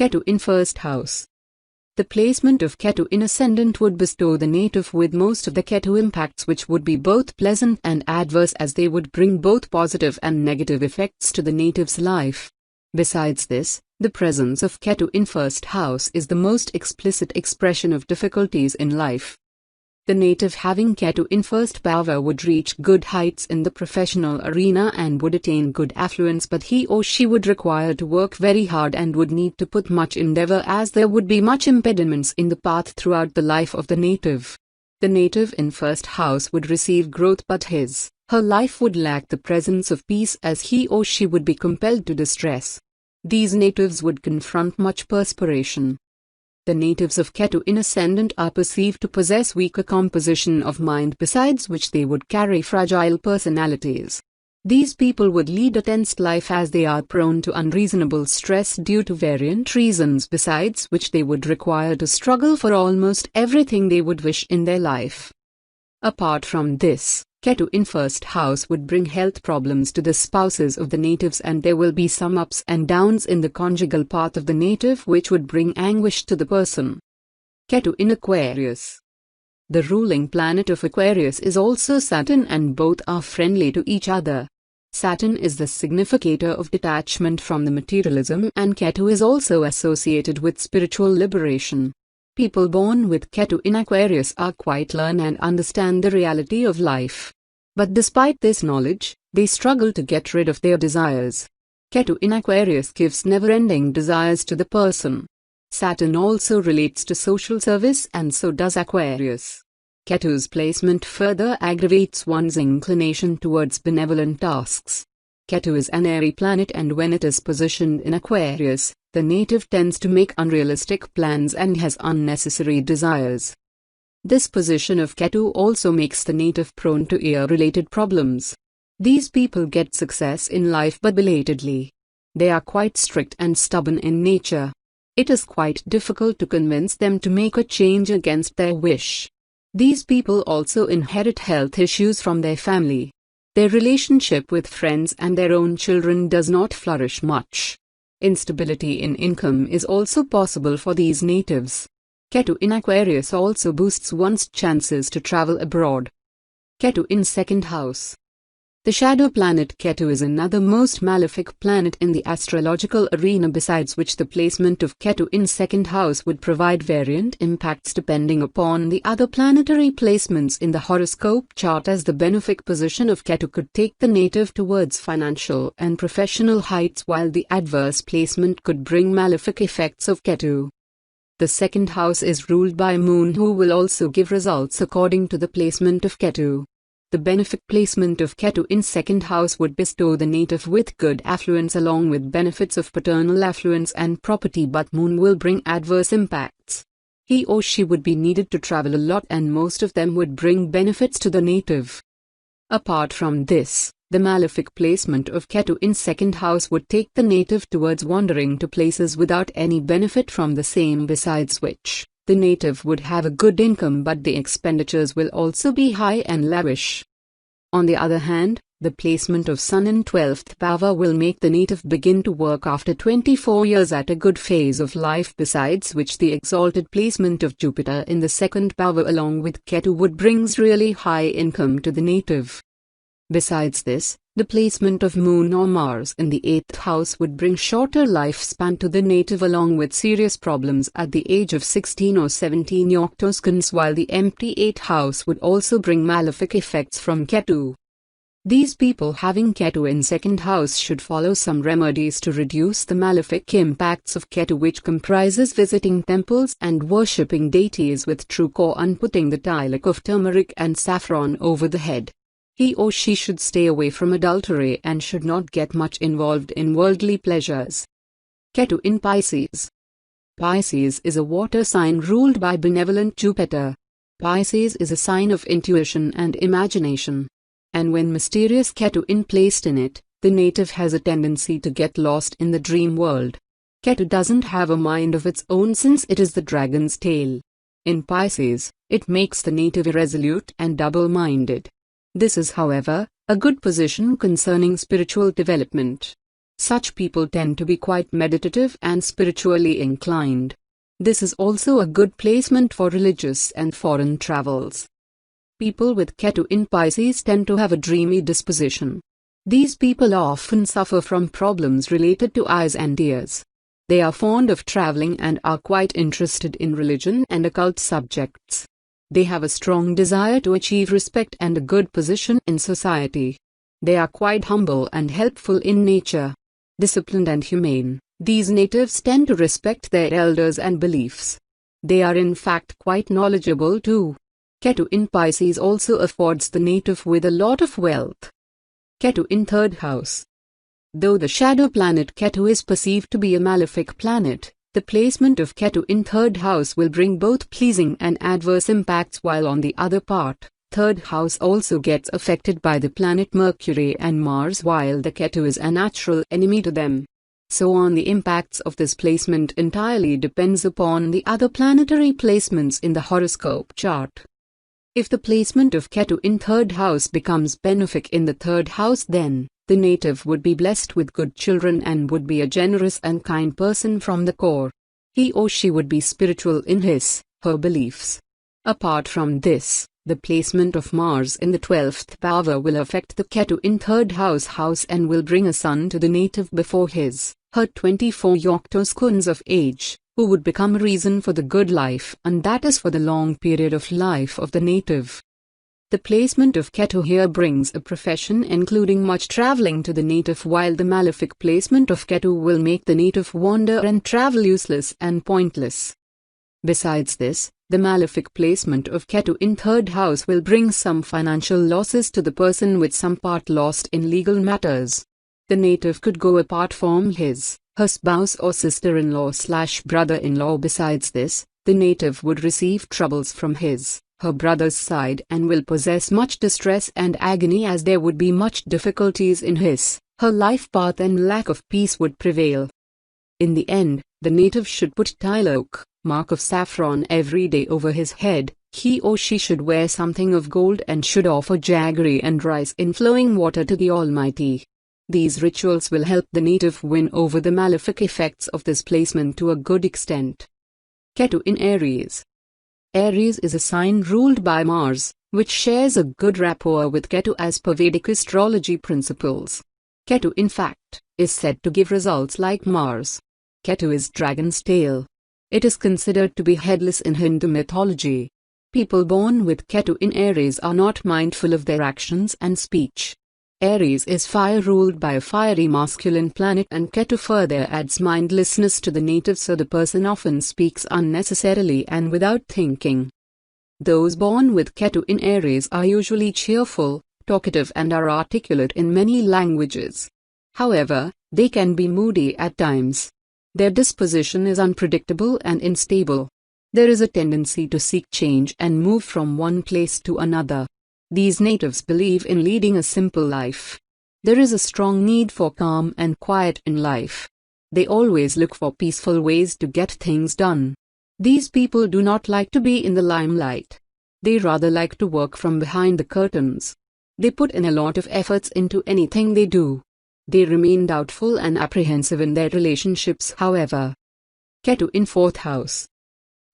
Ketu in first house. The placement of Ketu in Ascendant would bestow the native with most of the Ketu impacts, which would be both pleasant and adverse, as they would bring both positive and negative effects to the native's life. Besides this, the presence of Ketu in first house is the most explicit expression of difficulties in life. The native having Ketu in first bhava would reach good heights in the professional arena and would attain good affluence, but he or she would require to work very hard and would need to put much endeavor, as there would be much impediments in the path throughout the life of the native. The native in first house would receive growth, but her life would lack the presence of peace, as he or she would be compelled to distress. These natives would confront much perspiration. The natives of Ketu in Ascendant are perceived to possess weaker composition of mind, besides which they would carry fragile personalities. These people would lead a tensed life, as they are prone to unreasonable stress due to variant reasons, besides which they would require to struggle for almost everything they would wish in their life. Apart from this, Ketu in first house would bring health problems to the spouses of the natives, and there will be some ups and downs in the conjugal path of the native which would bring anguish to the person. Ketu in Aquarius. The ruling planet of Aquarius is also Saturn, and both are friendly to each other. Saturn is the significator of detachment from the materialism, and Ketu is also associated with spiritual liberation. People born with Ketu in Aquarius are quite learned and understand the reality of life. But despite this knowledge, they struggle to get rid of their desires. Ketu in Aquarius gives never-ending desires to the person. Saturn also relates to social service, and so does Aquarius. Ketu's placement further aggravates one's inclination towards benevolent tasks. Ketu is an airy planet, and when it is positioned in Aquarius, the native tends to make unrealistic plans and has unnecessary desires. This position of Ketu also makes the native prone to ear-related problems. These people get success in life, but belatedly. They are quite strict and stubborn in nature. It is quite difficult to convince them to make a change against their wish. These people also inherit health issues from their family. Their relationship with friends and their own children does not flourish much. Instability in income is also possible for these natives. Ketu in Aquarius also boosts one's chances to travel abroad. Ketu in second house. The shadow planet Ketu is another most malefic planet in the astrological arena, besides which the placement of Ketu in second house would provide variant impacts depending upon the other planetary placements in the horoscope chart, as the benefic position of Ketu could take the native towards financial and professional heights, while the adverse placement could bring malefic effects of Ketu. The second house is ruled by Moon, who will also give results according to the placement of Ketu. The benefic placement of Ketu in second house would bestow the native with good affluence along with benefits of paternal affluence and property, but Moon will bring adverse impacts. He or she would be needed to travel a lot, and most of them would bring benefits to the native. Apart from this, the malefic placement of Ketu in second house would take the native towards wandering to places without any benefit from the same, besides which the native would have a good income, but the expenditures will also be high and lavish. On the other hand, the placement of Sun in 12th bhava will make the native begin to work after 24 years at a good phase of life, besides which the exalted placement of Jupiter in the second bhava along with Ketu would brings really high income to the native. Besides this, the placement of Moon or Mars in the 8th house would bring shorter lifespan to the native along with serious problems at the age of 16 or 17 octoseconds, while the empty 8th house would also bring malefic effects from Ketu. These people having Ketu in second house should follow some remedies to reduce the malefic impacts of Ketu, which comprises visiting temples and worshipping deities with true core and putting the tilak of turmeric and saffron over the head. He or she should stay away from adultery and should not get much involved in worldly pleasures. Ketu in Pisces. Pisces is a water sign ruled by benevolent Jupiter. Pisces is a sign of intuition and imagination. And when mysterious Ketu is placed in it, the native has a tendency to get lost in the dream world. Ketu doesn't have a mind of its own, since it is the dragon's tail. In Pisces, it makes the native irresolute and double-minded. This is, however, a good position concerning spiritual development. Such people tend to be quite meditative and spiritually inclined. This is also a good placement for religious and foreign travels. People with Ketu in Pisces tend to have a dreamy disposition. These people often suffer from problems related to eyes and ears. They are fond of traveling and are quite interested in religion and occult subjects. They have a strong desire to achieve respect and a good position in society. They are quite humble and helpful in nature. Disciplined and humane, these natives tend to respect their elders and beliefs. They are in fact quite knowledgeable too. Ketu in Pisces also affords the native with a lot of wealth. Ketu in third house. Though the shadow planet Ketu is perceived to be a malefic planet, the placement of Ketu in third house will bring both pleasing and adverse impacts, while on the other part, third house also gets affected by the planet Mercury and Mars, while the Ketu is a natural enemy to them. So on the impacts of this placement entirely depends upon the other planetary placements in the horoscope chart. If the placement of Ketu in third house becomes benefic in the third house, then the native would be blessed with good children and would be a generous and kind person from the core. He or she would be spiritual in her beliefs. Apart from this, the placement of Mars in the 12th power will affect the Ketu in third house and will bring a son to the native before her 24 yoctoseconds of age, who would become a reason for the good life, and that is for the long period of life of the native. The placement of Ketu here brings a profession including much traveling to the native, while the malefic placement of Ketu will make the native wander and travel useless and pointless. Besides this, the malefic placement of Ketu in third house will bring some financial losses to the person, with some part lost in legal matters. The native could go apart from her spouse or sister-in-law/brother-in-law. Besides this, the native would receive troubles from her brother's side and will possess much distress and agony, as there would be much difficulties in her life path and lack of peace would prevail. In the end, the native should put tilok, mark of saffron, every day over his head. He or she should wear something of gold and should offer jaggery and rice in flowing water to the Almighty. These rituals will help the native win over the malefic effects of this placement to a good extent. Ketu in Aries. Aries is a sign ruled by Mars, which shares a good rapport with Ketu as per Vedic astrology principles. Ketu, in fact, is said to give results like Mars. Ketu is dragon's tail. It is considered to be headless in Hindu mythology. People born with Ketu in Aries are not mindful of their actions and speech. Aries is fire, ruled by a fiery masculine planet, and Ketu further adds mindlessness to the native, so the person often speaks unnecessarily and without thinking. Those born with Ketu in Aries are usually cheerful, talkative and are articulate in many languages. However, they can be moody at times. Their disposition is unpredictable and unstable. There is a tendency to seek change and move from one place to another. These natives believe in leading a simple life. There is a strong need for calm and quiet in life. They always look for peaceful ways to get things done. These people do not like to be in the limelight. They rather like to work from behind the curtains. They put in a lot of efforts into anything they do. They remain doubtful and apprehensive in their relationships, however. Ketu in fourth house.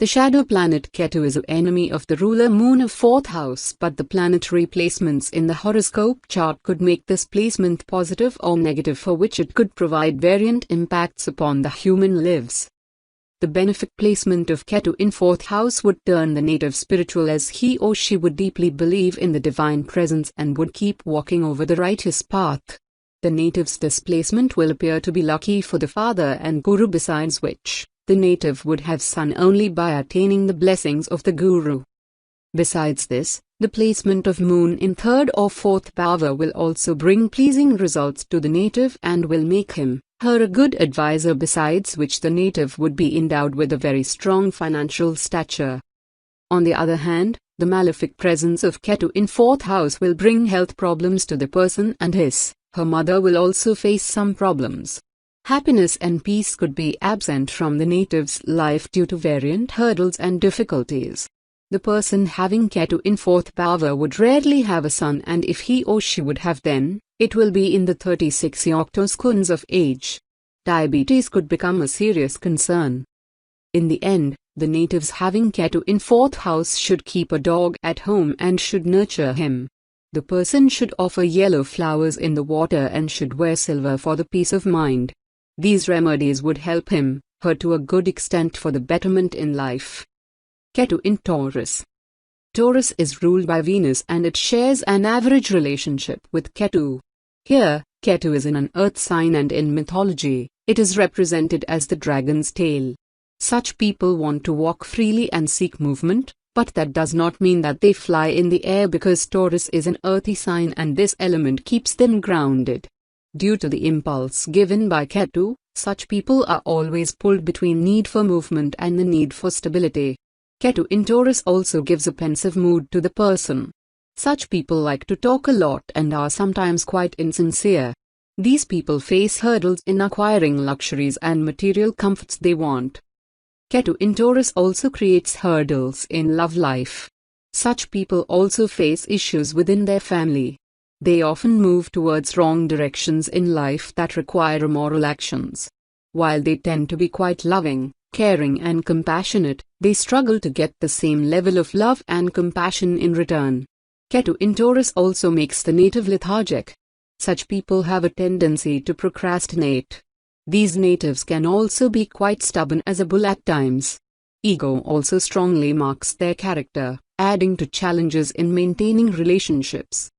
The shadow planet Ketu is an enemy of the ruler moon of fourth house, but the planetary placements in the horoscope chart could make this placement positive or negative, for which it could provide variant impacts upon the human lives. The benefic placement of Ketu in fourth house would turn the native spiritual, as he or she would deeply believe in the divine presence and would keep walking over the righteous path. The native's displacement will appear to be lucky for the father and guru, besides which the native would have son only by attaining the blessings of the guru. Besides this, the placement of moon in third or fourth power will also bring pleasing results to the native and will make her a good advisor, besides which the native would be endowed with a very strong financial stature. On the other hand, the malefic presence of Ketu in fourth house will bring health problems to the person, and her mother will also face some problems. Happiness and peace could be absent from the native's life due to variant hurdles and difficulties. The person having Ketu in 4th bhava would rarely have a son, and if he or she would have, then it will be in the 36 octoseconds of age. Diabetes could become a serious concern. In the end, the natives having Ketu in 4th house should keep a dog at home and should nurture him. The person should offer yellow flowers in the water and should wear silver for the peace of mind. These remedies would help him, her to a good extent for the betterment in life. Ketu in Taurus. Taurus is ruled by Venus and it shares an average relationship with Ketu. Here, Ketu is in an earth sign and in mythology, it is represented as the dragon's tail. Such people want to walk freely and seek movement, but that does not mean that they fly in the air because Taurus is an earthy sign and this element keeps them grounded. Due to the impulse given by Ketu, such people are always pulled between need for movement and the need for stability. Ketu in Taurus also gives a pensive mood to the person. Such people like to talk a lot and are sometimes quite insincere. These people face hurdles in acquiring luxuries and material comforts they want. Ketu in Taurus also creates hurdles in love life. Such people also face issues within their family. They often move towards wrong directions in life that require immoral actions. While they tend to be quite loving, caring and compassionate, they struggle to get the same level of love and compassion in return. Ketu in Taurus also makes the native lethargic. Such people have a tendency to procrastinate. These natives can also be quite stubborn as a bull at times. Ego also strongly marks their character, adding to challenges in maintaining relationships.